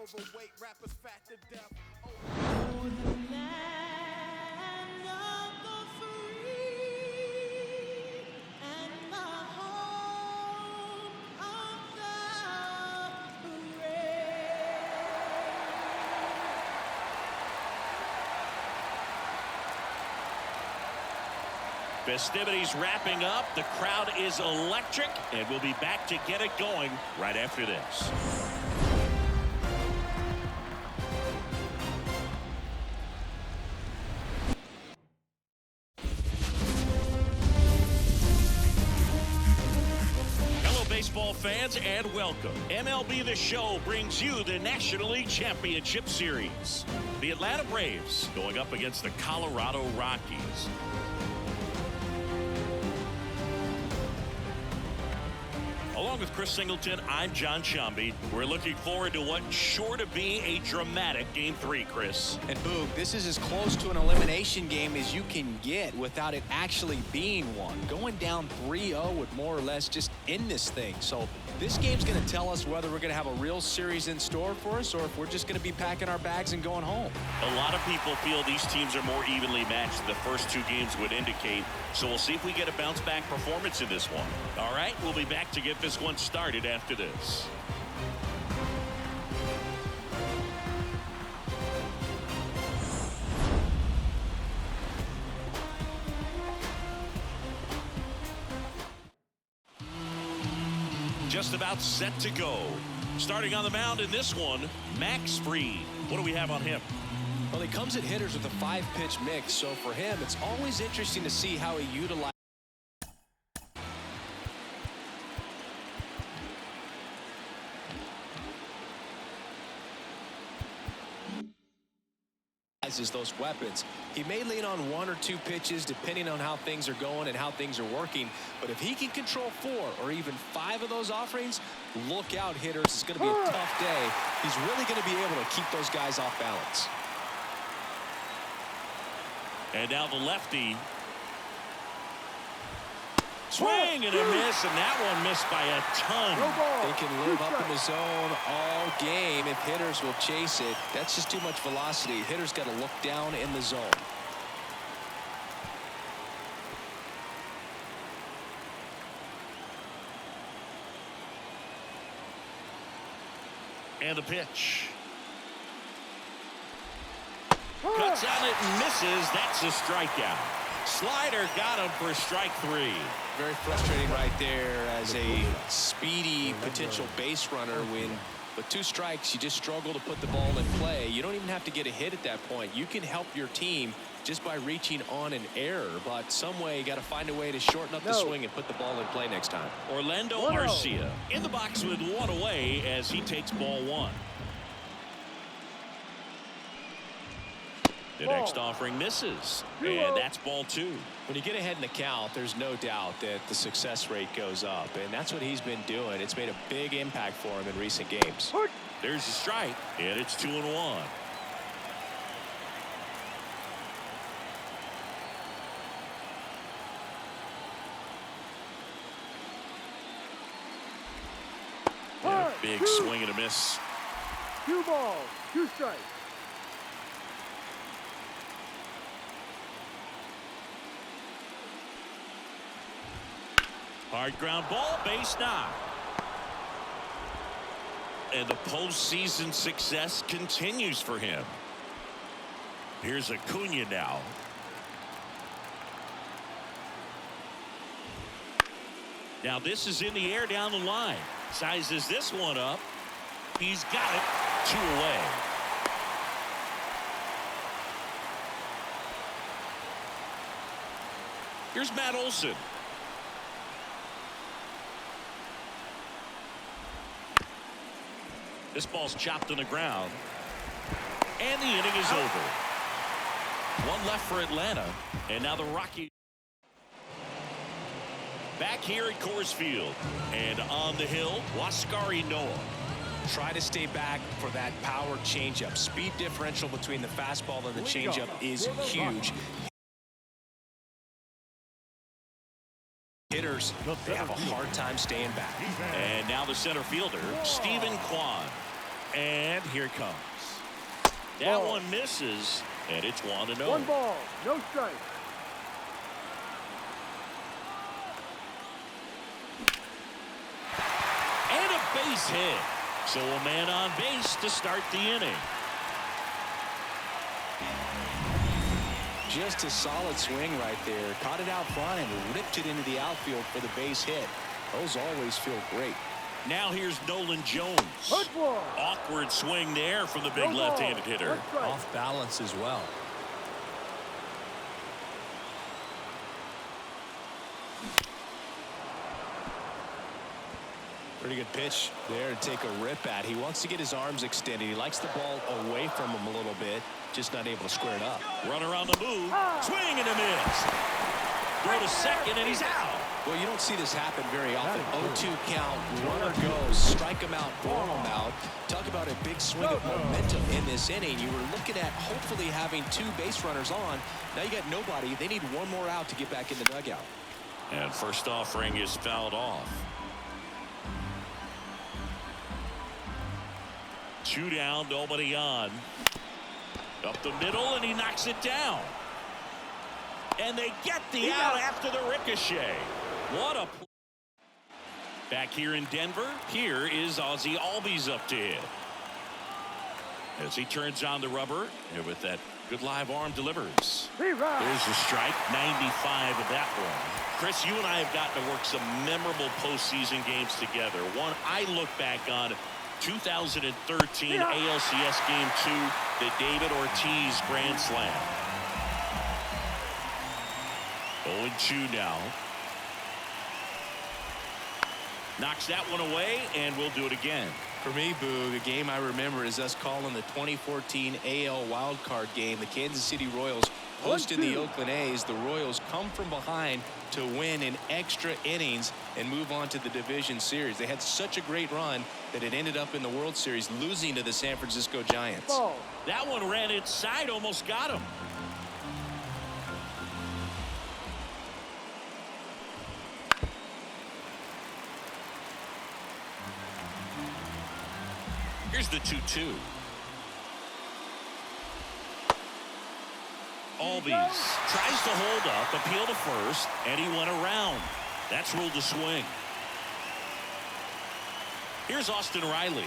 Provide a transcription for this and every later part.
overweight rappers fat to death. Oh, the land of the free and the home of the brave. Festivities wrapping up. The crowd is electric, and we'll be back to get it going right after this. Hello, baseball fans, and welcome. MLB The Show brings you the National League Championship Series. The Atlanta Braves going up against the Colorado Rockies. Along with Chris Singleton, I'm John Shambi. We're looking forward to what's sure to be a dramatic Game 3, Chris. And Boog, this is as close to an elimination game as you can get without it actually being one. Going down 3-0 would more or less just end this thing. So this game's going to tell us whether we're going to have a real series in store for us or if we're just going to be packing our bags and going home. A lot of people feel these teams are more evenly matched than the first two games would indicate. So we'll see if we get a bounce-back performance in this one. All right, we'll be back to get this one started after this. Just about set to go. Starting on the mound in this one, Max Fried. What do we have on him? Well, he comes at hitters with a 5-pitch mix, so for him, it's always interesting to see how he utilizes those weapons. He may lean on 1 or 2 pitches depending on how things are going and how things are working, but if he can control 4 or even 5 of those offerings, look out, hitters. It's going to be a tough day. He's really going to be able to keep those guys off balance. And now the lefty. Swing and a miss, and that one missed by a ton. They can live up in the zone all game if hitters will chase it. That's just too much velocity. Hitters got to look down in the zone. And the pitch. Cuts on it and misses. That's a strikeout. Slider got him for strike 3. Very frustrating right there as a speedy potential base runner when with 2 strikes you just struggle to put the ball in play. You don't even have to get a hit at that point. You can help your team just by reaching on an error, but some way you got to find a way to shorten up the swing and put the ball in play next time. Orlando Arcia in the box with 1 away as he takes ball 1. The next offering misses, and that's ball 2. When you get ahead in the count, there's no doubt that the success rate goes up, and that's what he's been doing. It's made a big impact for him in recent games. There's a strike, and it's 2-1. And a big swing and a miss. 2 balls, 2 strikes. Hard ground ball, base knock. And the postseason success continues for him. Here's Acuna now. Now this is in the air down the line. Sizes this one up. He's got it. 2 away. Here's Matt Olson. This ball's chopped on the ground. And the inning is over. 1 left for Atlanta. And now the Rockies. Back here at Coors Field. And on the hill, Huascar Ynoa. Try to stay back for that power changeup. Speed differential between the fastball and the changeup is huge. Hitters, they have a hard time staying back. And now the center fielder, Stephen Kwan. And here it comes. That one misses, and it's 1-0. 1 ball, no strike. And a base hit. So a man on base to start the inning. Just a solid swing right there. Caught it out front and ripped it into the outfield for the base hit. Those always feel great. Now here's Nolan Jones. Awkward swing there from the big left-handed hitter. Off balance as well. Pretty good pitch there to take a rip at. He wants to get his arms extended. He likes the ball away from him a little bit. Just not able to square it up. Runner on the move. Swing and a miss. Throw to second and he's out. Well, you don't see this happen very often. 0-2 count. Runner goes. Strike him out. Blow him out. Talk about a big swing of momentum in this inning. You were looking at hopefully having 2 base runners on. Now you got nobody. They need 1 more out to get back in the dugout. And first offering is fouled off. 2 down, nobody on. Up the middle, and he knocks it down. And they get the out after the ricochet. What a play. Back here in Denver, here is Ozzie Albies up to hit. As he turns on the rubber, and with that good live arm delivers. There's the strike, 95 of that one. Chris, you and I have gotten to work some memorable postseason games together. One I look back on, 2013 ALCS Game 2, the David Ortiz Grand Slam. 0-2 now. Knocks that one away, and we'll do it again. For me, Boog, the game I remember is us calling the 2014 AL wildcard game. The Kansas City Royals hosted the Oakland A's. The Royals come from behind to win in extra innings and move on to the division series. They had such a great run that it ended up in the World Series, losing to the San Francisco Giants. That one ran inside, almost got him. Here's the 2-2. Albies tries to hold up, appeal to first, and he went around. That's ruled a swing. Here's Austin Riley.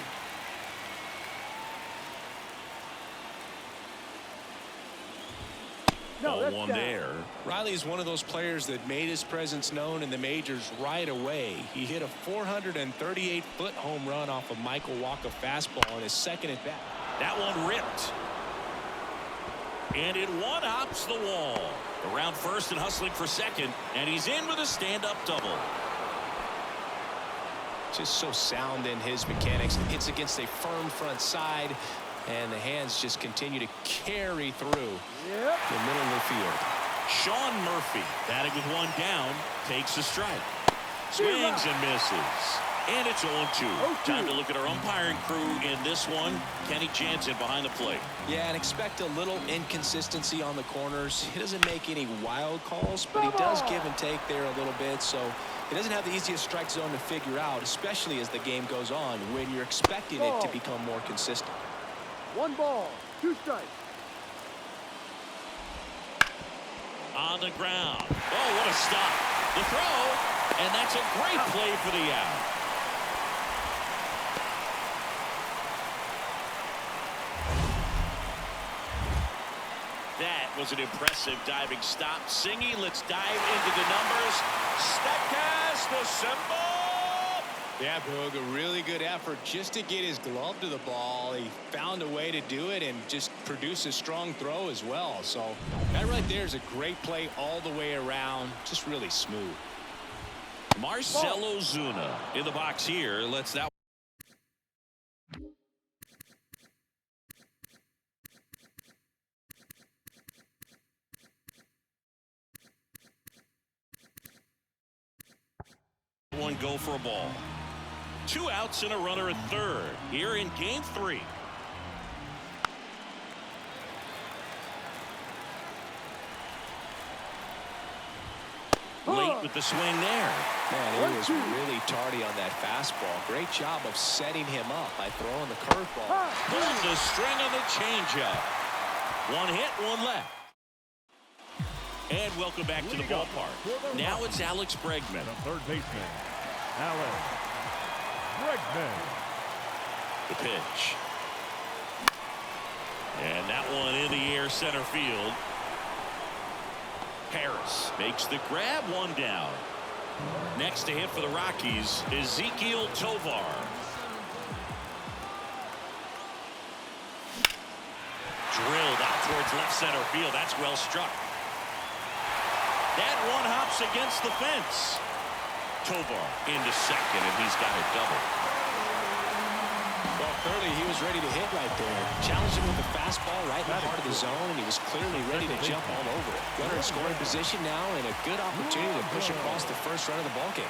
Ball one there. Riley's one of those players that made his presence known in the majors right away. He hit a 438-foot home run off of Michael Wacha fastball on his second at bat. That one ripped. And it one-hops the wall. Around first and hustling for second, and he's in with a stand-up double. Just so sound in his mechanics. Hits against a firm front side, and the hands just continue to carry through the middle of the field. Sean Murphy, batting with 1 down, takes the strike. Swings and misses. And it's 0-2. Time to look at our umpiring crew in this one. Kenny Jansen behind the plate. Yeah, and expect a little inconsistency on the corners. He doesn't make any wild calls, but he does give and take there a little bit. So he doesn't have the easiest strike zone to figure out, especially as the game goes on, when you're expecting it to become more consistent. 1 ball, 2 strikes. On the ground. Oh, what a stop. The throw, and that's a great play for the out. That was an impressive diving stop. Singy, let's dive into the numbers. Statcast, the symbol. Yeah, Boog, a really good effort just to get his glove to the ball. He found a way to do it and just produce a strong throw as well. So that right there is a great play all the way around. Just really smooth. Marcell Ozuna in the box here. Let's that. One go for a ball. 2 outs and a runner at third here in game 3. Late with the swing there. Man, he was really tardy on that fastball. Great job of setting him up by throwing the curveball. Pulled the string on the changeup. One hit, one left. And welcome back to the ballpark. Now it's Alex Bregman. The third baseman, Alex Bregman. The pitch. And that one in the air center field. Harris makes the grab, one down. Next to hit for the Rockies, Ezequiel Tovar. Drilled out towards left center field. That's well struck. That one hops against the fence. Tovar into second, and he's got a double. Well, clearly he was ready to hit right there. Challenged him with the fastball right in the heart of the zone, and he was clearly ready to jump all over it. Runner in scoring position now, and a good opportunity to push across the first run of the ballgame.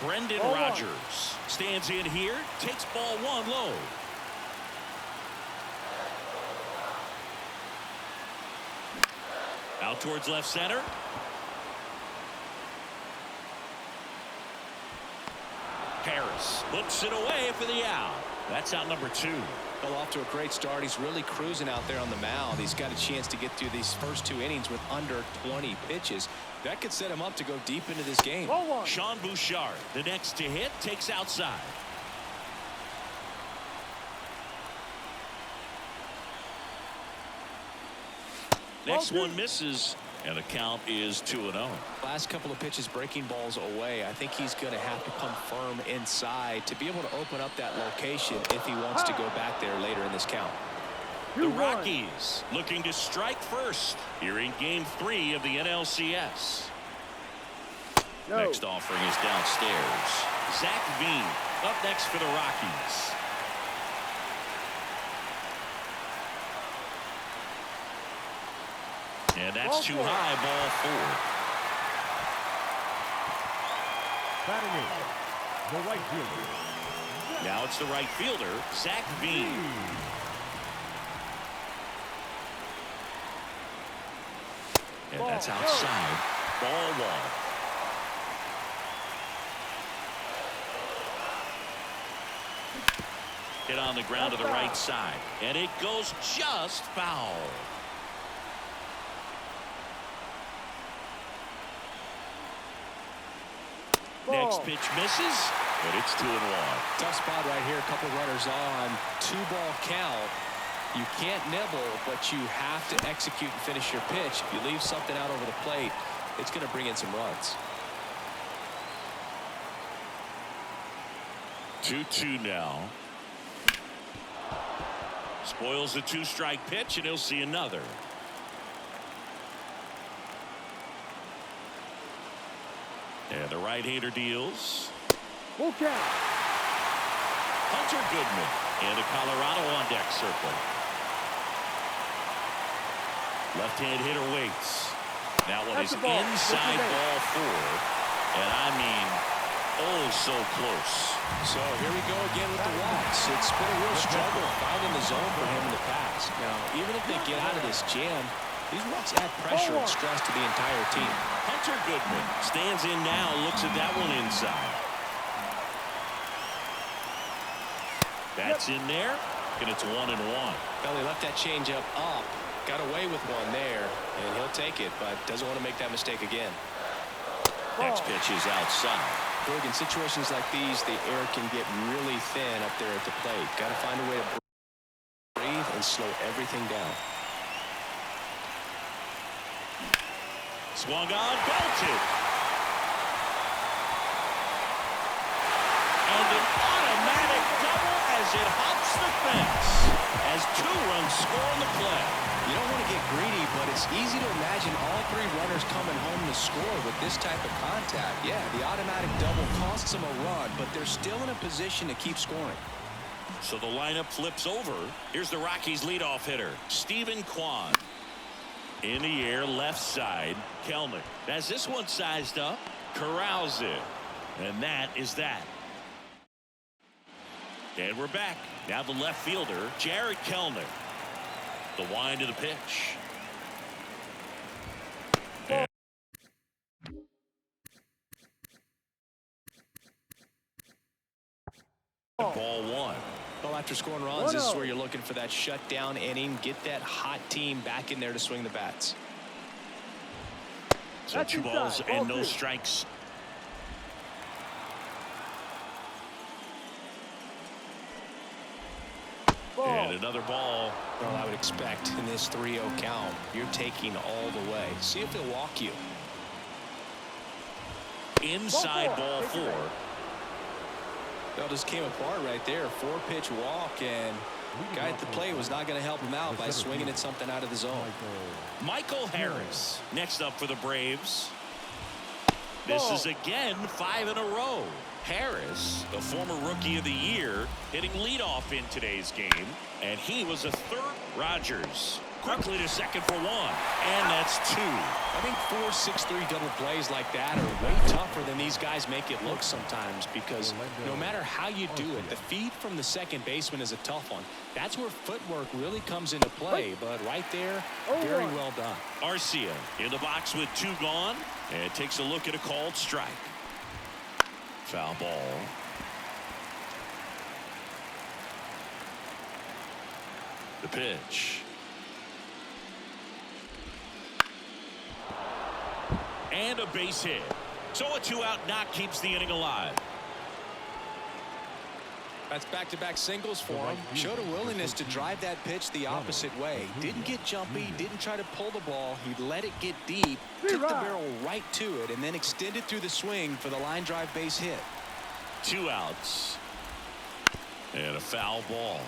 Brendan Rodgers stands in here, takes ball one low. Out towards left center. Harris hooks it away for the out. That's out number 2. Well, off to a great start. He's really cruising out there on the mound. He's got a chance to get through these first 2 innings with under 20 pitches. That could set him up to go deep into this game. Sean Bouchard, the next to hit, takes outside. Next one misses, and the count is 2-0. Last couple of pitches breaking balls away. I think he's going to have to come firm inside to be able to open up that location if he wants to go back there later in this count. The Rockies looking to strike first here in Game 3 of the NLCS. Next offering is downstairs. Zach Veen up next for the Rockies. And that's too high, ball 4. Batting in, the right fielder. Now it's the right fielder, Zach Veen. And that's outside, ball 1. Hit on the ground to the right side, and it goes just foul. Next pitch misses, but it's 2-1. Tough spot right here. A couple runners on. 2-ball count. You can't nibble, but you have to execute and finish your pitch. If you leave something out over the plate, it's going to bring in some runs. 2-2 now. Spoils the 2-strike pitch, and he'll see another. And the right-hander deals. Okay. Hunter Goodman and the Colorado on deck circle. Left-hand hitter waits. That one is inside ball 4. And I mean, oh, so close. So here we go again with the walks. It's been a real struggle finding the zone for him in the past. Now, even if they get out of this jam, these walks add pressure and stress to the entire team. Hunter Goodman stands in now, looks at that one inside. That's in there, and it's 1-1. Well, he left that changeup up, got away with one there, and he'll take it, but doesn't want to make that mistake again. Next pitch is outside. Berg, in situations like these, the air can get really thin up there at the plate. Got to find a way to breathe and slow everything down. Swung on, belted. And an automatic double as it hops the fence. As 2 runs score on the play. You don't want to get greedy, but it's easy to imagine all 3 runners coming home to score with this type of contact. Yeah, the automatic double costs them a run, but they're still in a position to keep scoring. So the lineup flips over. Here's the Rockies leadoff hitter, Stephen Kwan. In the air, left side, Kelnick. As this one sized up, corrals it. And that is that. And we're back. Now the left fielder, Jared Kelnick. The wind of the pitch. And after scoring runs, this is where you're looking for that shutdown inning. Get that hot team back in there to swing the bats. So 2 balls and no strikes. And another ball. Well, I would expect in this 3-0 count, you're taking all the way. See if he'll walk you. Inside ball 4. That just came apart right there. 4-pitch walk, and guy at the plate was not going to help him out by swinging at something out of the zone. Michael Harris next up for the Braves. This is again 5 in a row. Harris, the former Rookie of the Year, hitting leadoff in today's game, and he was a third. Rogers quickly to second for 1, and that's 2. I think 4-6-3 double plays like that are way tougher than these guys make it look sometimes, because no matter how you do it, the feed from the second baseman is a tough one. That's where footwork really comes into play, but right there, very well done. Arcia in the box with 2 gone, and takes a look at a called strike. Foul ball. The pitch. And a base hit. So a 2-out knock keeps the inning alive. That's back-to-back singles for him. Showed a willingness to drive that pitch the opposite way. Didn't get jumpy, didn't try to pull the ball. He let it get deep, took the barrel right to it, and then extended through the swing for the line drive base hit. 2 outs. And a foul ball.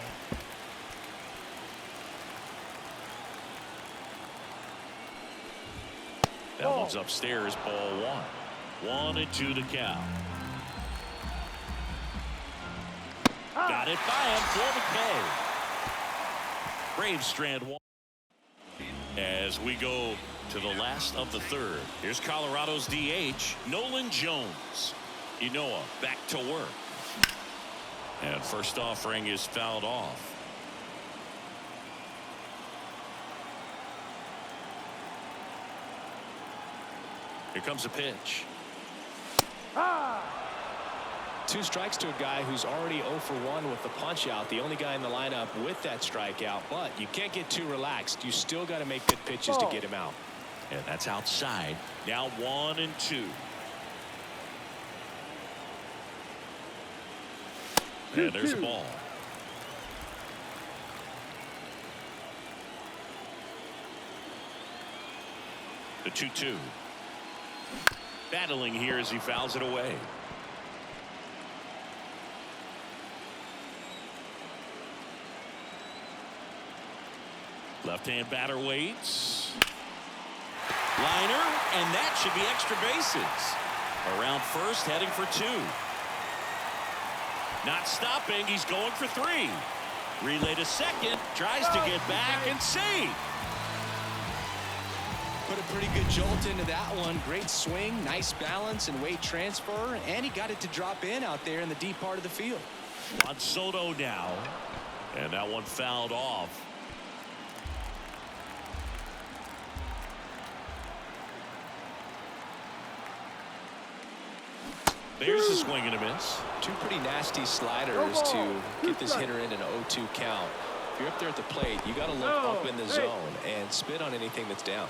That one's upstairs, ball 1. 1-2 to count. Got it by him for McKay. Braves strand 1. As we go to the last of the 3rd. Here's Colorado's DH, Nolan Jones. Inoa back to work. And first offering is fouled off. Here comes a pitch. 2 strikes to a guy who's already 0 for 1 with the punch out. The only guy in the lineup with that strikeout, but you can't get too relaxed. You still got to make good pitches to get him out. And that's outside. Now 1-2. And there's a ball. The 2-2. Battling here as he fouls it away. Left-hand batter waits. Liner, and that should be extra bases. Around first, heading for 2. Not stopping, he's going for 3. Relay to second, tries to get back and save. Put a pretty good jolt into that one. Great swing, nice balance and weight transfer, and he got it to drop in out there in the deep part of the field. On Soto now, and that one fouled off. There's a swing and a miss. 2 pretty nasty sliders to get this hitter in an 0-2 count. If you're up there at the plate, you got to look up in the zone and spit on anything that's down.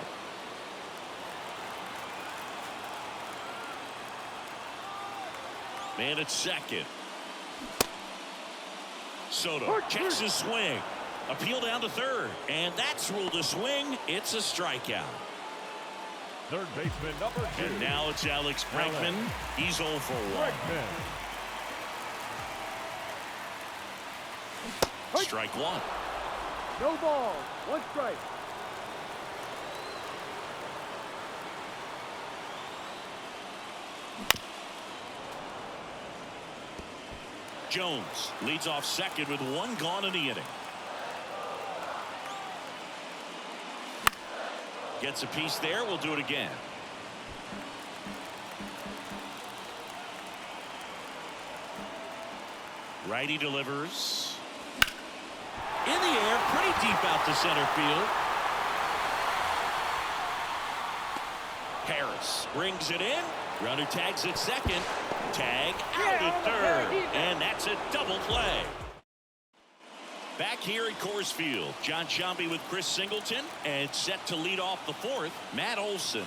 Man at second. Soto checks his swing. Appeal down to 3rd, and that's ruled a swing. It's a strikeout. 3rd baseman number 2. And now it's Alex Bregman. He's 0 for 1. Strike 1. No ball. 1 strike. Jones leads off second with 1 gone in the inning. Gets a piece there. We'll do it again. Righty delivers. In the air, pretty deep out to center field. Harris brings it in. Runner tags at second. Tag out at 3rd. And that's a double play. Back here at Coors Field, John Sciambi with Chris Singleton, and set to lead off the fourth, Matt Olson.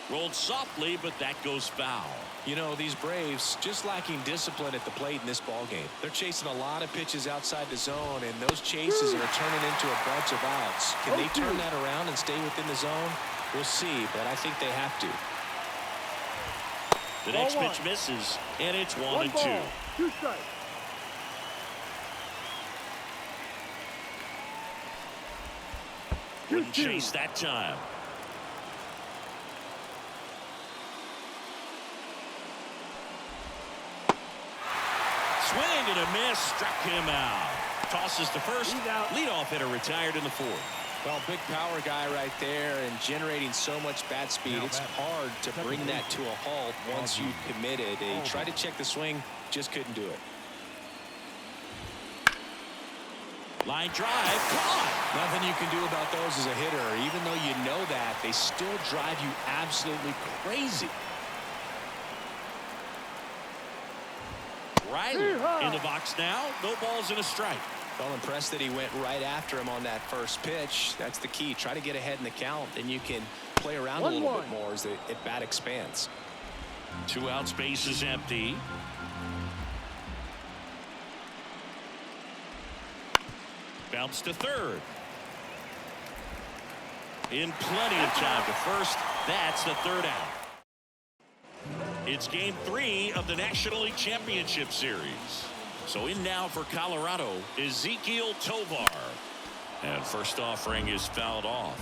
Rolled softly, but that goes foul. You know, these Braves just lacking discipline at the plate in this ball game. They're chasing a lot of pitches outside the zone, and those chases are turning into a bunch of outs. Can they turn that around and stay within the zone? We'll see, but I think they have to. The next pitch misses, and it's 1-2. 2 strikes. Wouldn't chase that time. Swing and a miss, struck him out. Tosses to first. Leadoff hitter retired in the fourth. Well, big power guy right there and generating so much bat speed. It's hard to bring that to a halt once you've committed. They tried to check the swing, just couldn't do it. Line drive, caught. Nothing you can do about those as a hitter. Even though you know that, they still drive you absolutely crazy. Riley in the box now. No balls and a strike. Well, impressed that he went right after him on that first pitch. That's the key. Try to get ahead in the count. Then you can play around a little bit more as the at-bat expands. 2 outs, base is empty. Bounce to third. In plenty of time to first. That's the third out. It's game 3 of the National League Championship Series. So in now for Colorado, Ezequiel Tovar. And first offering is fouled off.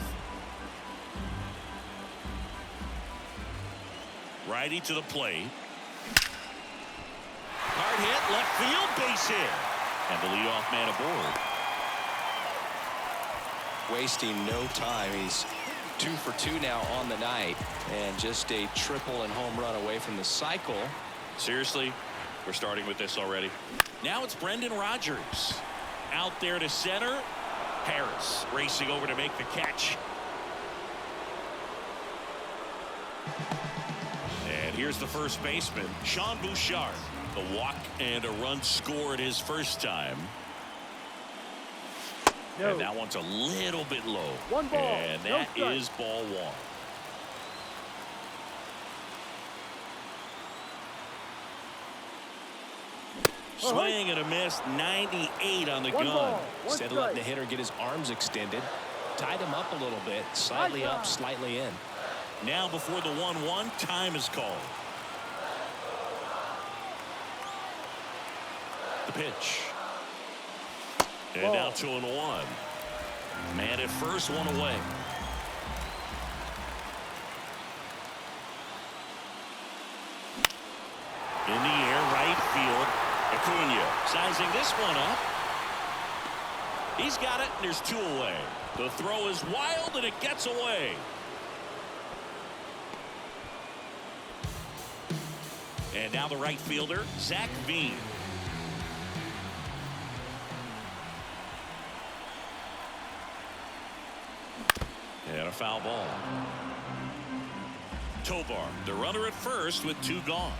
Righty to the plate. Hard hit, left field, base hit. And the leadoff man aboard. Wasting no time. He's 2 for 2 now on the night, and just a triple and home run away from the cycle. Seriously, we're starting with this already. Now it's Brendan Rodgers out there to center. Harris racing over to make the catch. And here's the first baseman, Sean Bouchard. A walk and a run scored his first time. No. And that one's a little bit low. 1 ball. And that is ball 1. Swing and a miss, 98 on the gun. Ball, Instead of letting the hitter get his arms extended, tied him up a little bit, slightly up, slightly in. Now before the 1-1, time is called. The pitch. And now 2-1. Man at first, 1 away. In the air, right field. Acuna sizing this one up. He's got it, and there's 2 away. The throw is wild, and it gets away. And now the right fielder, Zach Veen. And a foul ball. Tovar, the runner at first with 2 gone.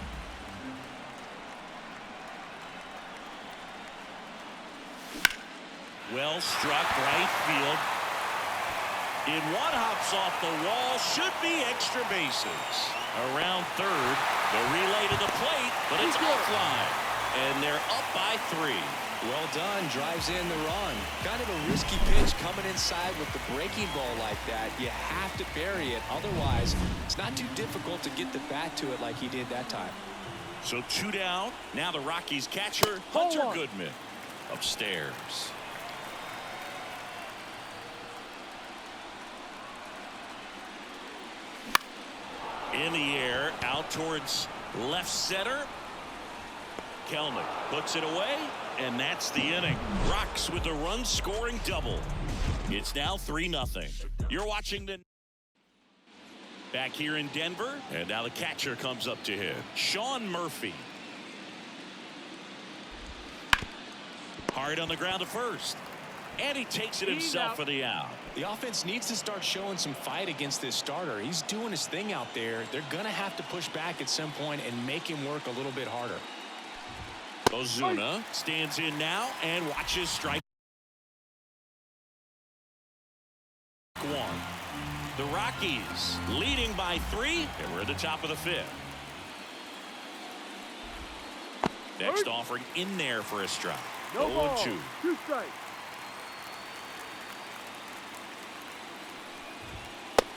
Well struck, right field. In one, hops off the wall, should be extra bases. Around third, the relay to the plate, but it's offline. And they're up by 3. Well done, drives in the run. Kind of a risky pitch coming inside with the breaking ball like that. You have to bury it, otherwise it's not too difficult to get the bat to it like he did that time. So 2 down. Now the Rockies catcher, Hunter Goodman, upstairs. In the air, out towards left center. Kelnick puts it away, and that's the inning. Rocks with a run-scoring double. It's now 3-0. You're watching the back here in Denver, and now the catcher comes up to hit. Sean Murphy. Hard on the ground to first. And he takes it himself for the out. The offense needs to start showing some fight against this starter. He's doing his thing out there. They're going to have to push back at some point and make him work a little bit harder. Ozuna stands in now and watches strike one. The Rockies leading by 3, and we're at the top of the 5th. Next offering in there for a strike. No ball. 0-2. 2 strikes.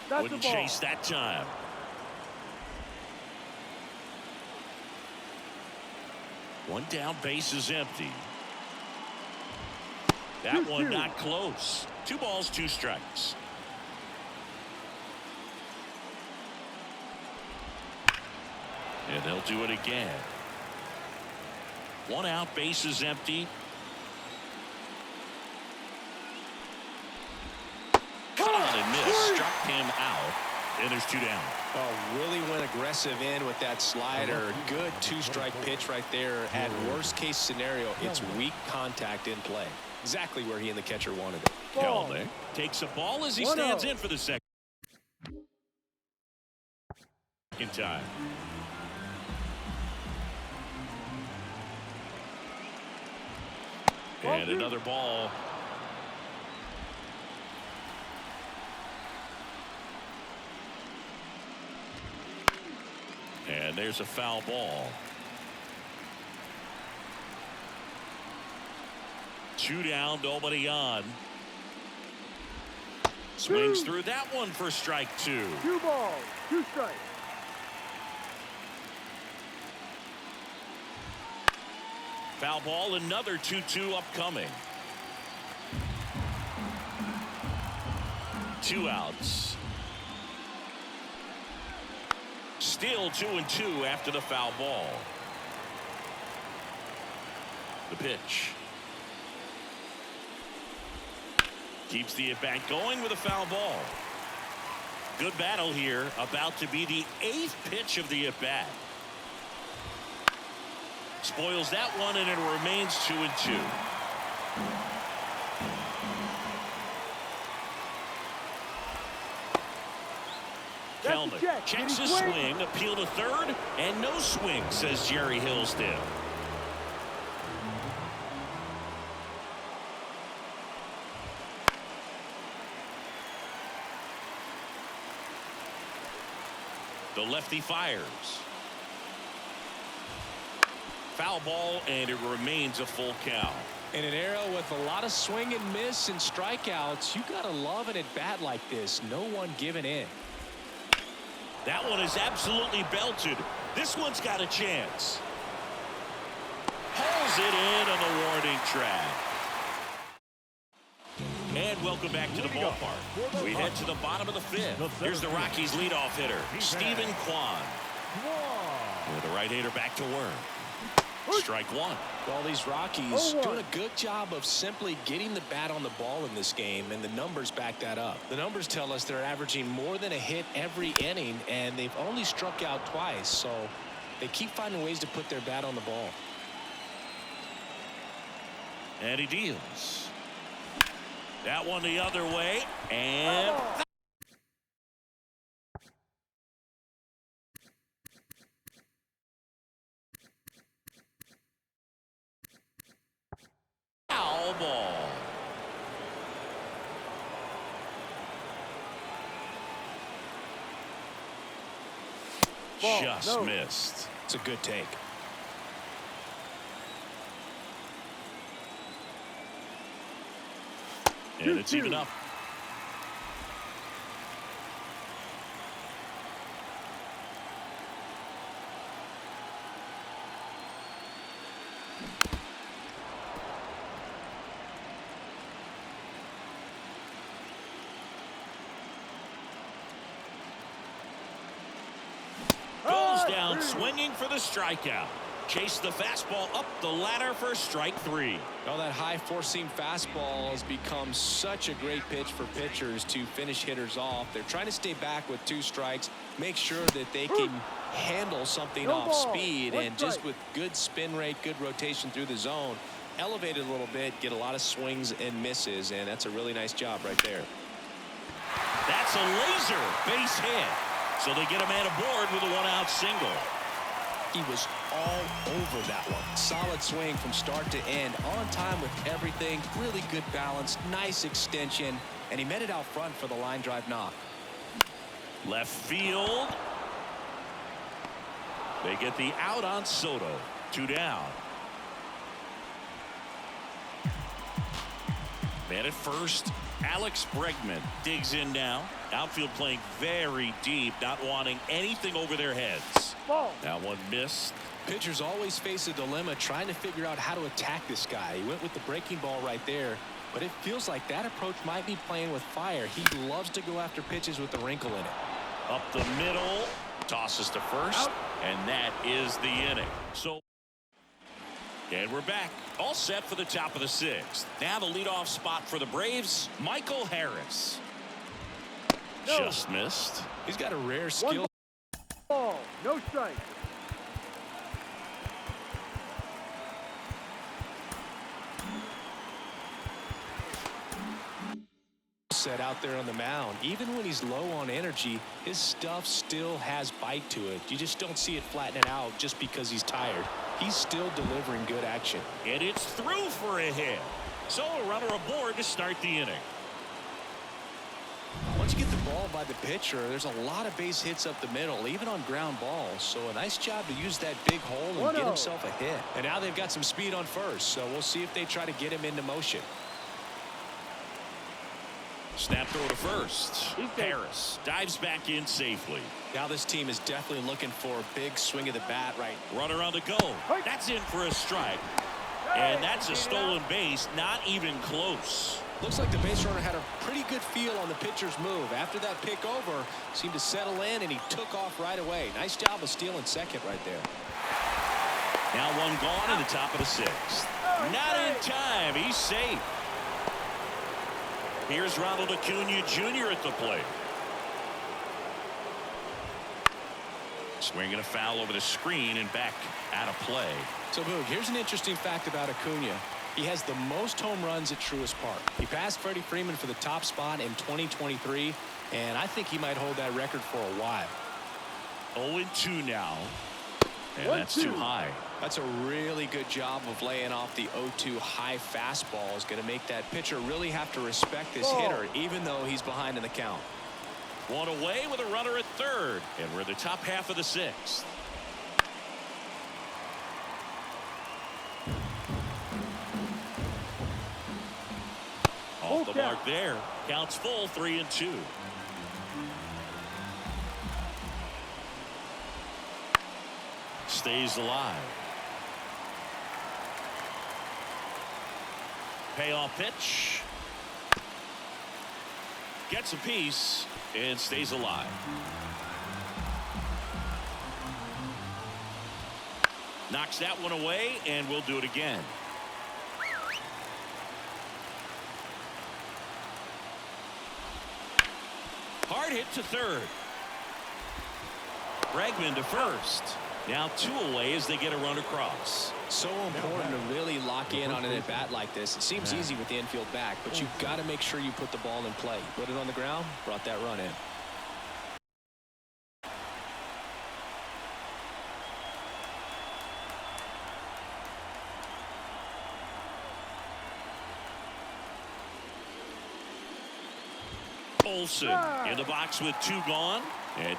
That's Wouldn't the ball. chase that time. One down, base is empty. That one not close. 2 balls, 2 strikes. And they'll do it again. 1 out, base is empty. Caught and missed, struck him out, and there's 2 down. Oh, really went aggressive in with that slider. Good 2-strike pitch right there. At worst case scenario, it's weak contact in play. Exactly where he and the catcher wanted it. Kelnick takes a ball as he stands in for the second time. And another ball. And there's a foul ball. 2 down, nobody on. Swings through that one for strike 2. 2 balls, 2 strikes. Foul ball, another 2-2 upcoming. 2 outs. Still 2-2 after the foul ball. The pitch. Keeps the at-bat going with a foul ball. Good battle here. About to be the 8th pitch of the at-bat. Spoils that one, and it remains 2-2. Kelnick checks his swing, appeal to third, and no swing, says Jerry Hillsdale. The lefty fires. Foul ball, and it remains a full count. In an era with a lot of swing and miss and strikeouts, you gotta love an at-bat like this. No one giving in. That one is absolutely belted. This one's got a chance. Hauls it in on the warning track. And welcome back to the ballpark. We head to the bottom of the 5th. Here's the Rockies leadoff hitter, Stephen Kwan. With the right-hander back to work. Strike 1. Well, these Rockies doing a good job of simply getting the bat on the ball in this game, and the numbers back that up. The numbers tell us they're averaging more than a hit every inning, and they've only struck out twice, so they keep finding ways to put their bat on the ball. And he deals. That one the other way, and foul ball. Just missed. It's a good take. And it's even up. Goes down swinging for the strikeout. Chase the fastball up the ladder for strike 3. Well, that high four-seam fastball has become such a great pitch for pitchers to finish hitters off. They're trying to stay back with 2 strikes, make sure that they can handle something off speed, and just with good spin rate, good rotation through the zone, elevate it a little bit, get a lot of swings and misses, and that's a really nice job right there. That's a laser base hit. So they get a man aboard with a 1-out single. He was all over that one. Solid swing from start to end, on time with everything. Really good balance, nice extension, and he met it out front for the line drive knock. Left field. They get the out on Soto. 2 down. Man at first, Alex Bregman digs in now. Outfield playing very deep, not wanting anything over their heads. Ball. That one missed. Pitchers always face a dilemma trying to figure out how to attack this guy. He went with the breaking ball right there, but it feels like that approach might be playing with fire. He loves to go after pitches with a wrinkle in it. Up the middle, tosses to first, Out. and that is the inning. And we're back, all set for the top of the 6th. Now the leadoff spot for the Braves, Michael Harris. No. Just missed. He's got a rare One skill. ball. No strike. Set out there on the mound. Even when he's low on energy, his stuff still has bite to it. You just don't see it flattening out just because he's tired. He's still delivering good action. And it's through for a hit. So a runner aboard to start the inning. Once you get the ball by the pitcher, there's a lot of base hits up the middle, even on ground balls. So a nice job to use that big hole and get himself a hit. And now they've got some speed on first, so we'll see if they try to get him into motion. Snap throw to first. Harris dives back in safely. Now this team is definitely looking for a big swing of the bat right. Runner on the go. That's in for a strike. And that's a stolen base, not even close. Looks like the base runner had a pretty good feel on the pitcher's move. After that pick over, seemed to settle in, and he took off right away. Nice job of stealing second right there. Now one gone in the top of the 6th. Not in time. He's safe. Here's Ronald Acuna Jr. at the plate. Swinging a foul over the screen and back out of play. So, Boog, here's an interesting fact about Acuna. He has the most home runs at Truist Park. He passed Freddie Freeman for the top spot in 2023, and I think he might hold that record for a while. 0-2 now. And 1-2. that's too high. That's a really good job of laying off the 0-2 high fastball. Is going to make that pitcher really have to respect this hitter, even though he's behind in the count. One away with a runner at third. And we're in the top half of the 6th. Off the mark there. Counts full, 3-2. Stays alive. Payoff pitch. Gets a piece and stays alive. Knocks that one away, and we'll do it again. Hard hit to third. Bregman to first. Now 2 away as they get a run across. So important to really lock in on an at bat like this. It seems easy with the infield back, but you've got to make sure you put the ball in play. Put it on the ground, brought that run in. Olsen in the box with 2 gone. And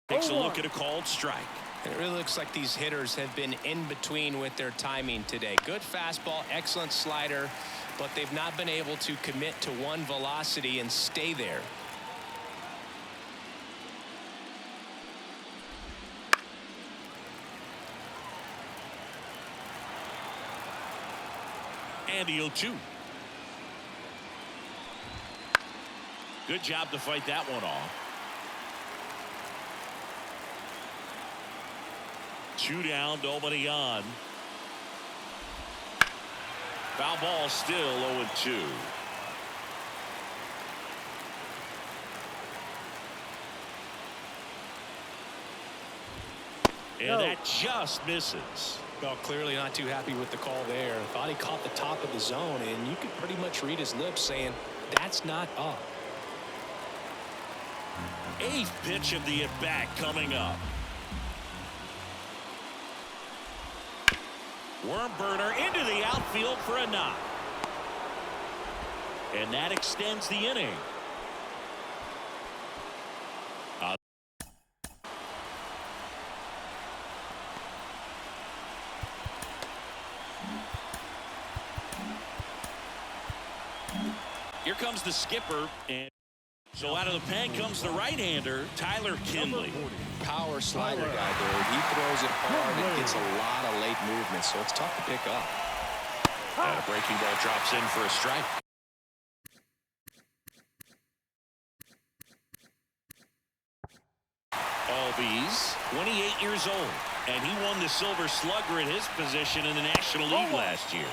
takes a look at a called strike. And it really looks like these hitters have been in between with their timing today. Good fastball, excellent slider, but they've not been able to commit to one velocity and stay there. And the 0-2. Good job to fight that one off. 2 down, nobody on. Foul ball still 0-2. And that just misses. Well, clearly not too happy with the call there. Thought he caught the top of the zone, and you could pretty much read his lips saying, that's not up. 8th pitch of the at-bat coming up. Worm burner into the outfield for a knock. And that extends the inning. Here comes the skipper, and so out of the pen comes the right-hander, Tyler Kinley. Power slider guy there. He throws it hard and gets a lot of late movement, so it's tough to pick up. And a breaking ball drops in for a strike. Albies, 28 years old, and he won the Silver Slugger at his position in the National League last year.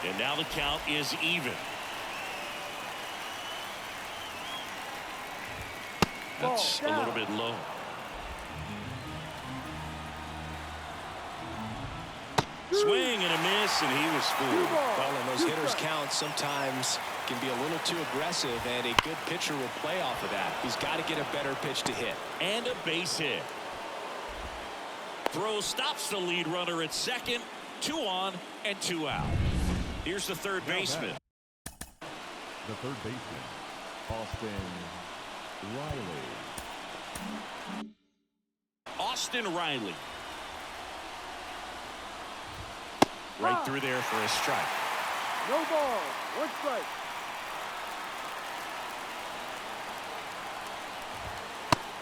And now the count is even. That's a little bit low. Swing and a miss, and he was fooled. Well, and those hitters count sometimes can be a little too aggressive, and a good pitcher will play off of that. He's got to get a better pitch to hit. And a base hit. Throw stops the lead runner at second. 2 on and 2 out. Here's the third baseman. The third baseman, Austin Riley. Right through there for a strike. No ball. 1 strike.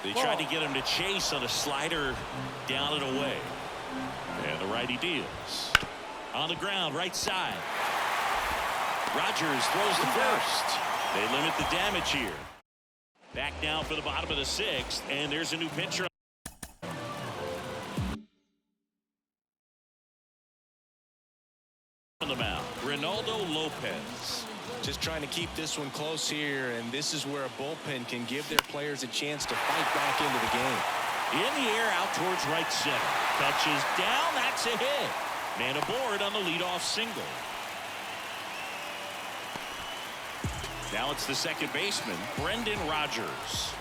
They tried to get him to chase on a slider down and away. And the righty deals. On the ground, right side. Rogers throws to first. They limit the damage here. Back down for the bottom of the 6th, and there's a new pitcher on the mound. Ronaldo Lopez. Just trying to keep this one close here, and this is where a bullpen can give their players a chance to fight back into the game. In the air out towards right center. Touches down. That's a hit. Man aboard on the leadoff single. Now it's the second baseman, Brendan Rodgers.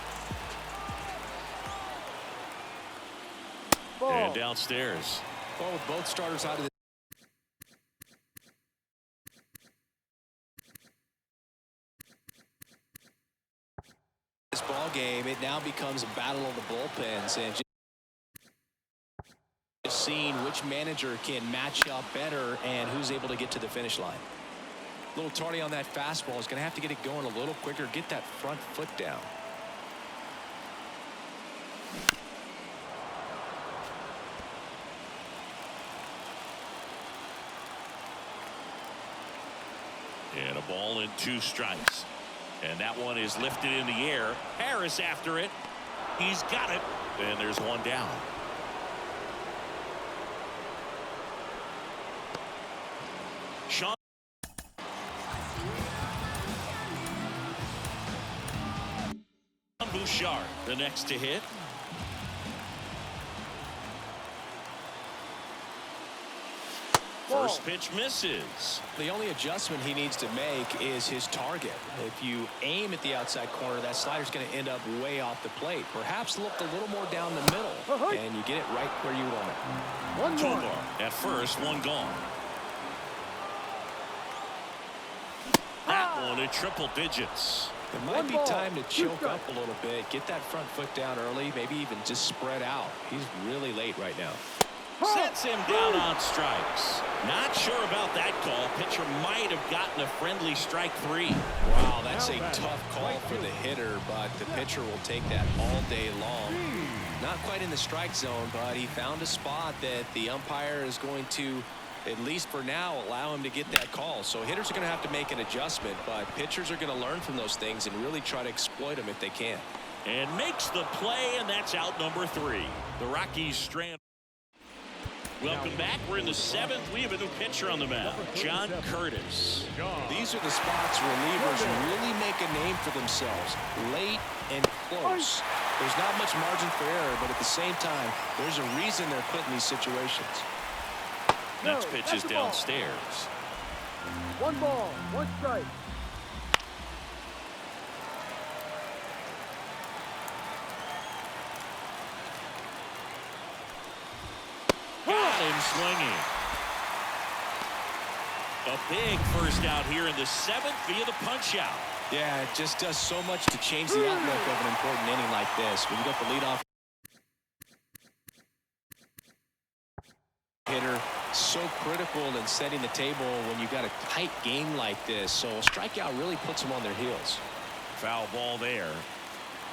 And downstairs. Well, with both starters out of the this ball game, it now becomes a battle of the bullpens, and just seeing which manager can match up better and who's able to get to the finish line. A little tardy on that fastball. Is going to have to get it going a little quicker, get that front foot down. And a ball and 2 strikes. And that one is lifted in the air. Harris after it. He's got it. And there's 1 down. Sean Bouchard, the next to hit. First pitch misses. The only adjustment he needs to make is his target. If you aim at the outside corner, that slider's going to end up way off the plate. Perhaps look a little more down the middle, and you get it right where you want it. 1 more. At first, 1 gone. That one in triple digits. It might be time to choke up a little bit, get that front foot down early, maybe even just spread out. He's really late right now. Sets him down on strikes. Not sure about that call. Pitcher might have gotten a friendly strike 3. Wow, that's a tough call for the hitter, but the pitcher will take that all day long. Not quite in the strike zone, but he found a spot that the umpire is going to, at least for now, allow him to get that call. So hitters are going to have to make an adjustment, but pitchers are going to learn from those things and really try to exploit them if they can. And makes the play, and that's out number 3. The Rockies strand. Welcome back. We're in the 7th. We have a new pitcher on the mound, John Curtis. These are the spots relievers really make a name for themselves. Late and close. There's not much margin for error, but at the same time, there's a reason they're put in these situations. Next pitch is downstairs. 1 ball, 1 strike. Got him swinging. A big first out here in the 7th via the punch out. Yeah, it just does so much to change the outlook of an important inning like this. When you got the leadoff hitter, so critical in setting the table when you got a tight game like this. So a strikeout really puts them on their heels. Foul ball there.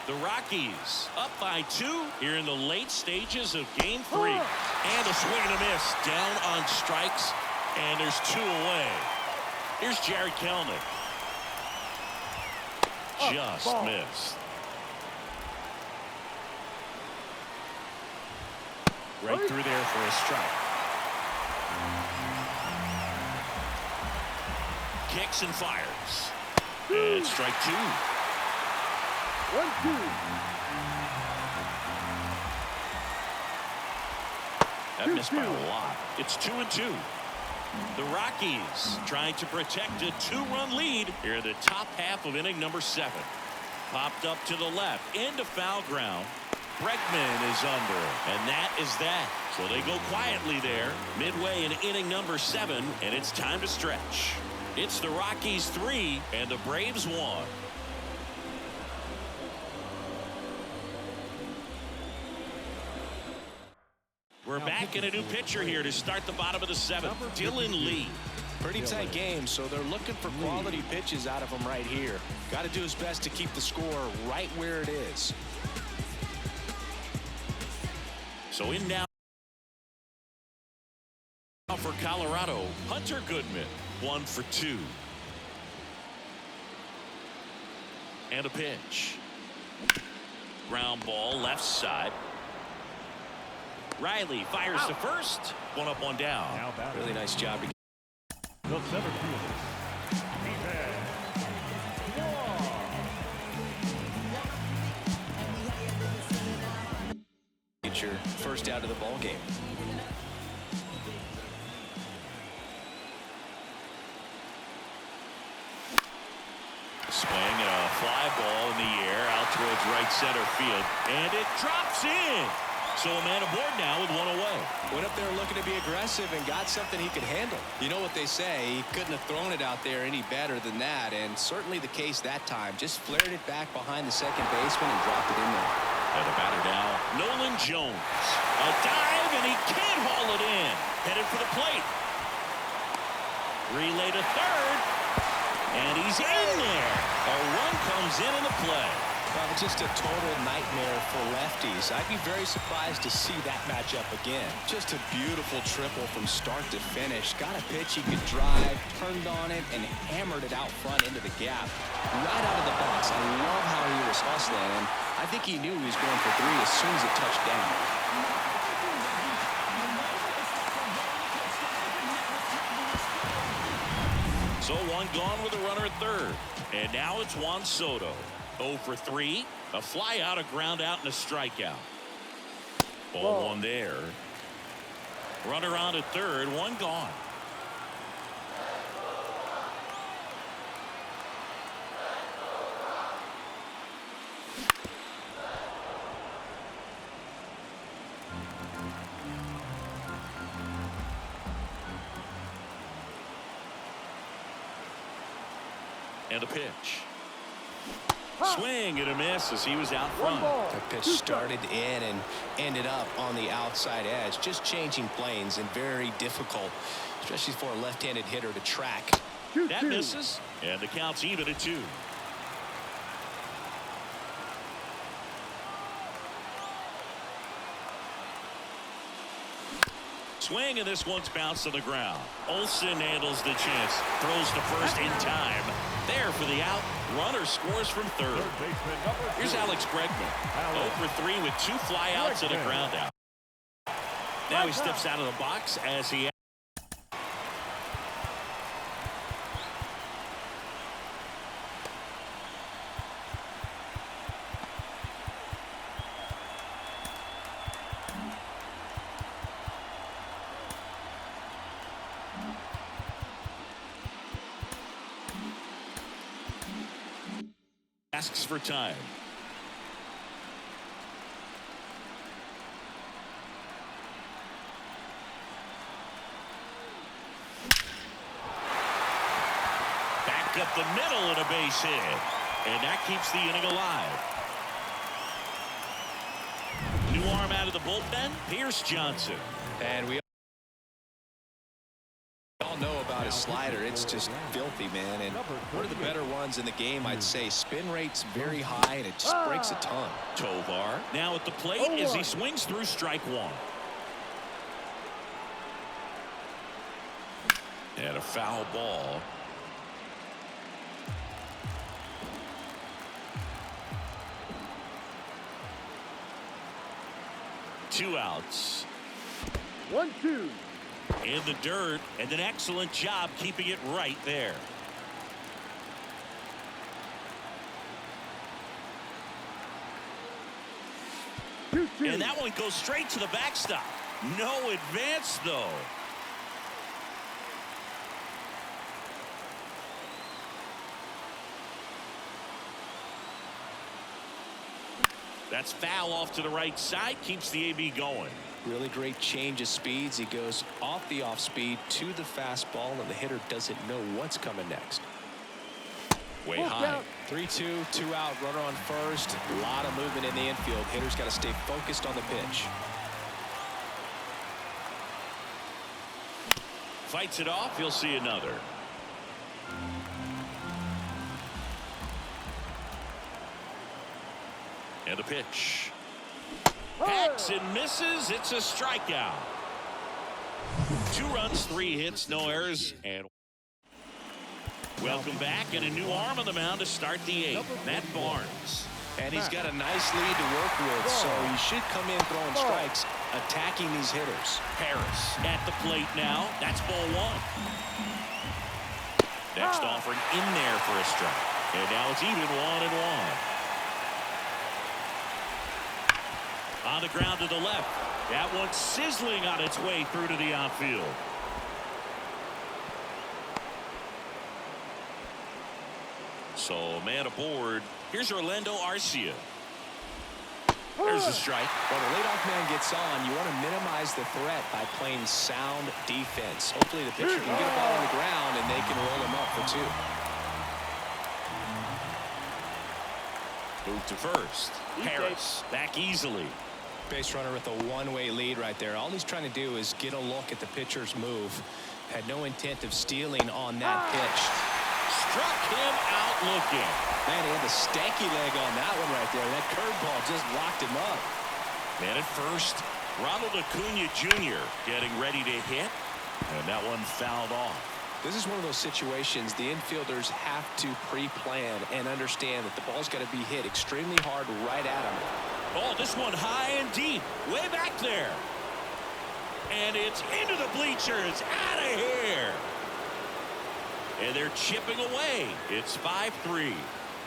The Rockies up by 2 here in the late stages of game 3. And a swing and a miss. Down on strikes, and there's 2 away. Here's Jared Kelnick. Just missed. Right through there for a strike. Kicks and fires. And strike 2. 1-2. That missed by a lot. It's 2-2. The Rockies trying to protect a 2-run lead here in the top half of inning number 7. Popped up to the left into foul ground. Bregman is under, and that is that. So they go quietly there midway in inning number 7, and it's time to stretch. It's the Rockies 3 and the Braves 1. We're back in a new pitcher here to start the bottom of the 7th. Dylan Lee. Pretty tight game, so they're looking for quality pitches out of him right here. Got to do his best to keep the score right where it is. So in now for Colorado, Hunter Goodman, 1 for 2. And a pitch. Ground ball left side. Riley fires to first. 1 up, 1 down. Now batting. Really nice job. The center fielder. Get your first out of the ball game. Swing and a fly ball in the air out towards right center field, and it drops in. So a man aboard now with 1 away. Went up there looking to be aggressive and got something he could handle. You know what they say, he couldn't have thrown it out there any better than that, and certainly the case that time. Just flared it back behind the second baseman and dropped it in there. And the batter now, Nolan Jones. A dive, and he can't haul it in. Headed for the plate. Relay to third, and he's in there. A run comes in the play. Just a total nightmare for lefties. I'd be very surprised to see that matchup again. Just a beautiful triple from start to finish. Got a pitch he could drive, turned on it, and hammered it out front into the gap. Right out of the box. I love how he was hustling, and I think he knew he was going for 3 as soon as it touched down. So 1 gone with a runner at third. And now it's Juan Soto. 0 for 3. A fly out, a ground out, and a strikeout. Ball 1 there. Runner on at third. 1 gone. And a pitch. Swing and a miss as he was out front. That pitch started in and ended up on the outside edge. Just changing planes and very difficult, especially for a left-handed hitter to track. That misses, and the count's even at 2. Swing, and this one's bounced on the ground. Olsen handles the chance. Throws to first in time. There for the out. Runner scores from third. Here's Alex Bregman. 0 for 3 with 2 flyouts and a ground out. Now he steps out of the box as he asks for time. up the middle and a base hit. And that keeps the inning alive. New arm out of the bullpen, Pierce Johnson. And we all know about his slider. It's just filthy, man. And one of the better ones in the game, I'd say. Spin rate's very high, and it just breaks a ton. Tovar now at the plate as he swings through strike one. And a foul ball. Two outs. 1-2. In the dirt, and an excellent job keeping it right there. And that one goes straight to the backstop. No advance, though. That's foul off to the right side, keeps the AB going. Really great change of speeds. He goes off the off speed to the fastball, and the hitter doesn't know what's coming next. Way high. 3-2, 2 out, runner on first. A lot of movement in the infield. Hitter's got to stay focused on the pitch. Fights it off, he'll see another. And a pitch. Hacks and misses. It's a strikeout. 2 runs, 3 hits, no errors. And welcome back, and a new arm on the mound to start the 8th. Matt Barnes. And he's got a nice lead to work with, so he should come in throwing strikes, attacking these hitters. Harris at the plate now. That's ball 1. Next offering in there for a strike. And now it's even 1-1. On the ground to the left. That one's sizzling on its way through to the outfield. So man aboard. Here's Orlando Arcia. There's a strike. When the leadoff man gets on, you want to minimize the threat by playing sound defense. Hopefully the pitcher can get a ball on the ground and they can roll him up for 2. Move to first. Harris back easily. Base runner with a one-way lead right there. All he's trying to do is get a look at the pitcher's move. Had no intent of stealing on that pitch. Struck him out looking. Man, he had the stanky leg on that one right there. That curveball just locked him up. Man at first, Ronald Acuna Jr. getting ready to hit, and that one fouled off. This is one of those situations the infielders have to pre-plan and understand that the ball's got to be hit extremely hard right at them. Oh, this one high and deep, way back there. And it's into the bleachers, out of here. And they're chipping away. It's 5-3.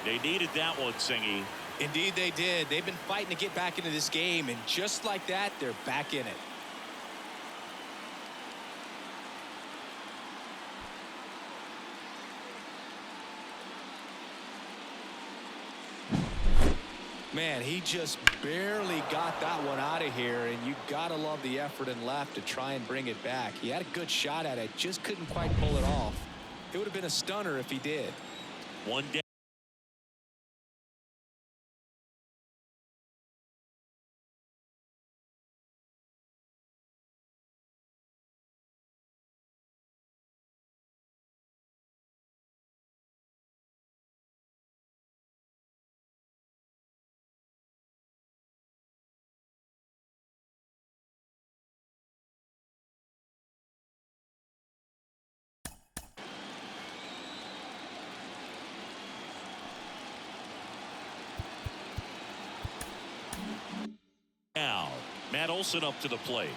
They needed that one, Singy. Indeed they did. They've been fighting to get back into this game, and just like that, they're back in it. Man, he just barely got that one out of here, and you gotta love the effort in left to try and bring it back. He had a good shot at it, just couldn't quite pull it off. It would have been a stunner if he did. One down. Now, Matt Olson up to the plate.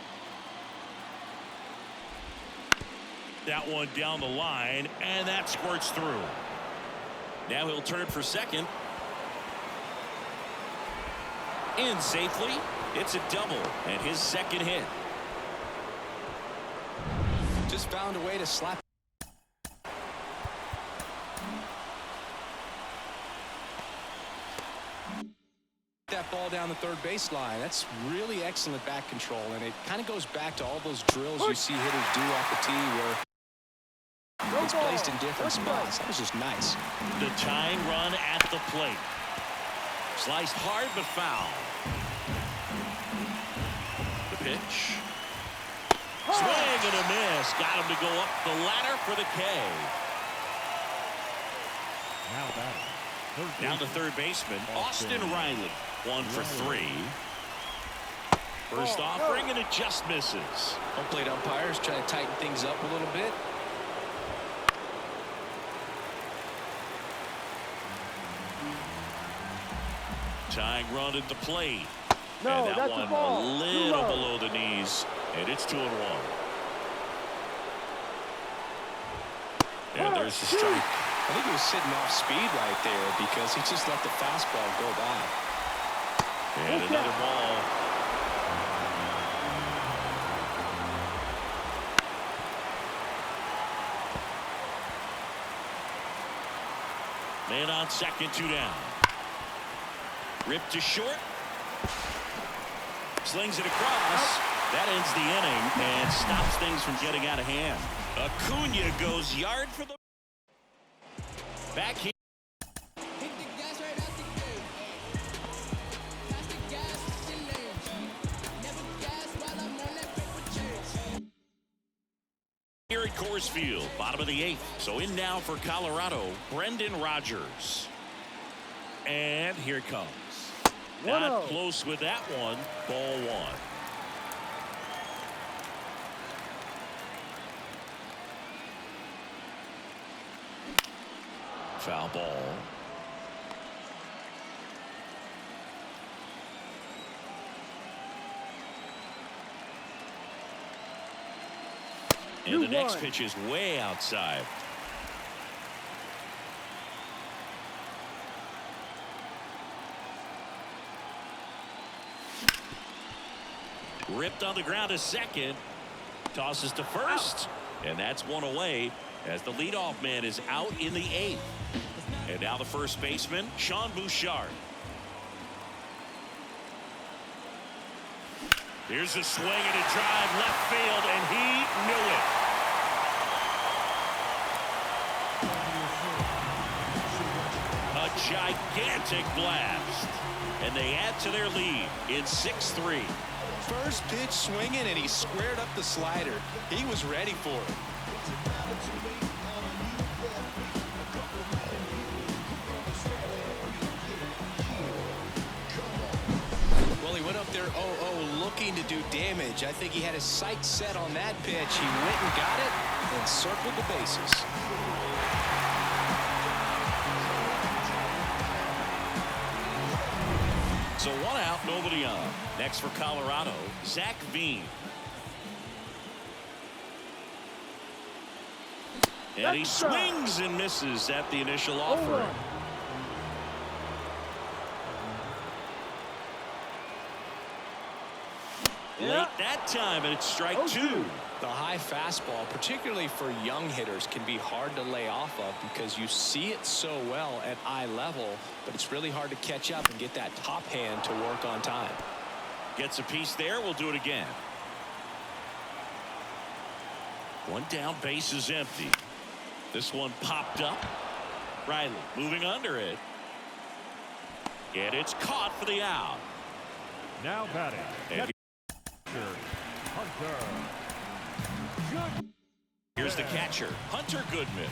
That one down the line, and that squirts through. Now he'll turn it for second. In safely. It's a double, and his second hit. Just found a way to slap that ball down the third baseline. That's really excellent back control, and it kind of goes back to all those drills you see hitters do off the tee where It's placed in different spots. That was just nice. The tying run at the plate. Sliced hard but foul. The pitch. Swing and a miss. Got him to go up the ladder for the K. Now batting. Down to third baseman, Austin Riley. 1 for 3. First offering, and it just misses. Home plate umpires try to tighten things up a little bit. Tying run at the plate. No, and that that's one a ball. a little below the knees, and it's 2-1. And there's the strike. I think he was sitting off speed right there because he just let the fastball go by. And another ball. Man on second, 2 down. Ripped to short. Slings it across. That ends the inning and stops things from getting out of hand. Acuna goes yard for the back here. Here at Coors Field, bottom of the 8th. So in now for Colorado, Brendan Rodgers. And here it comes. Not close with that one. Ball 1. Foul ball. And the next pitch is way outside. Ripped on the ground to second. Tosses to first. And that's one away as the leadoff man is out in the 8th. And now the first baseman, Sean Bouchard. Here's a swing and a drive left field, and he knew it. A gigantic blast. And they add to their lead in 6-3. First pitch swinging, and he squared up the slider. He was ready for it. Well, he went up there 0-0 looking to do damage. I think he had his sights set on that pitch. He went and got it and circled the bases. So 1 out, nobody on. Next for Colorado, Zach Veen. And he swings and misses at the initial offering. Late that time, and it's strike 2. The high fastball, particularly for young hitters, can be hard to lay off of because you see it so well at eye level, but it's really hard to catch up and get that top hand to work on time. Gets a piece there. We'll do it again. 1 down, base is empty. This one popped up. Riley moving under it. And it's caught for the out. Now batting. And Hunter. here's the catcher, Hunter Goodman.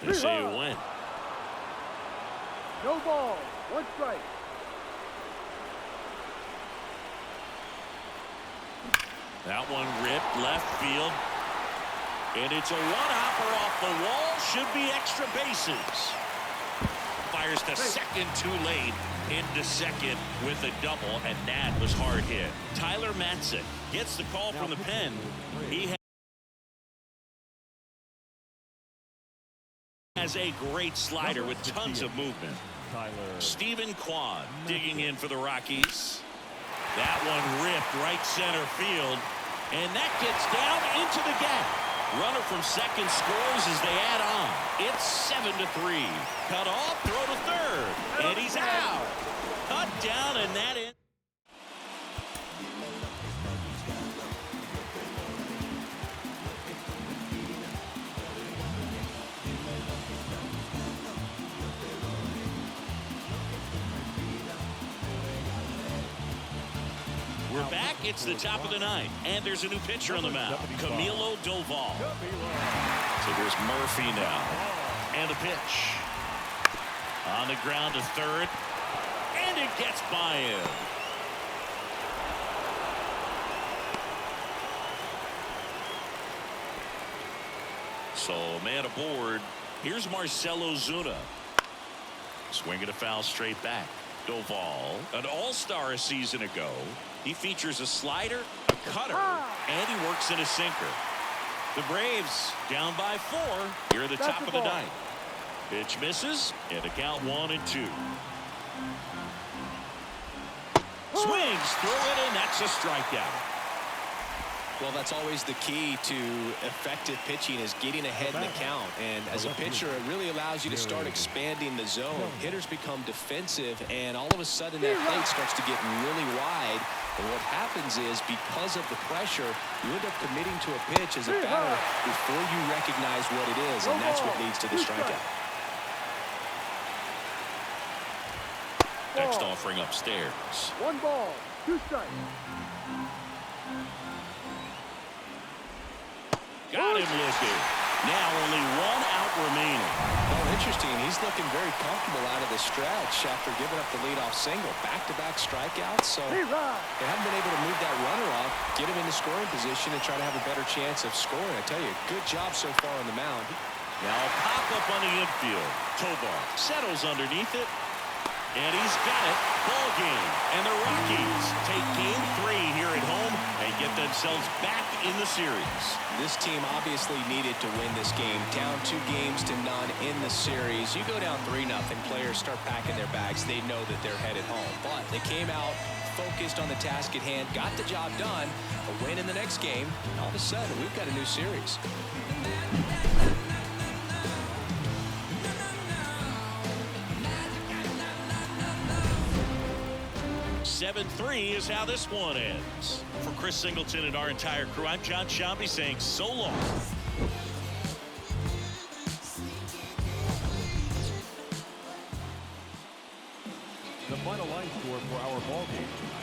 They say it went. No ball. 1 strike. That one ripped left field. And it's a one-hopper off the wall. Should be extra bases. Fires to second too late. Into second with a double, and that was hard hit. Tyler Matzik gets the call from the pen. He has a great slider with tons of movement. Stephen Kwan digging in for the Rockies. That one ripped right center field, and that gets down into the gap. Runner from second scores as they add on. It's 7-3. Cut off, throw to third, and he's out. Cut down, and that in. It's the top of the ninth, and there's a new pitcher on the mound, Camilo Doval. So here's Murphy now, and the pitch. On the ground to third, and it gets by him. So man aboard. Here's Marcelo Zuna. Swinging a foul straight back. Doval, an all-star a season ago. He features a slider, a cutter, and he works in a sinker. The Braves down by 4 here at the top of the ninth. Pitch misses, and the count 1-2. Swings through it, and that's a strikeout. Well, that's always the key to effective pitching, is getting ahead in the count. And as a pitcher, it really allows you to start expanding the zone. Hitters become defensive, and all of a sudden that plate starts to get really wide. And what happens is, because of the pressure, you end up committing to a pitch as a batter before you recognize what it is, and that's what leads to the strikeout. Next offering upstairs. 1 ball, 2 strikes. Got him looking. Now only 1 out remaining. Well, interesting. He's looking very comfortable out of the stretch after giving up the leadoff single. Back-to-back strikeouts, so they haven't been able to move that runner up, get him into scoring position, and try to have a better chance of scoring. I tell you, good job so far on the mound. Now pop up on the infield. Tobar settles underneath it, and he's got it. Ball game. And the Rockies take game 3 here at home and get themselves back in the series. This team obviously needed to win this game. Down 2-0 in the series. You go down 3-0, players start packing their bags. They know that they're headed home. But they came out focused on the task at hand, got the job done, a win in the next game, and all of a sudden we've got a new series. 7-3 is how this one ends. For Chris Singleton and our entire crew, I'm John Shambi saying so long. The final line score for our ball game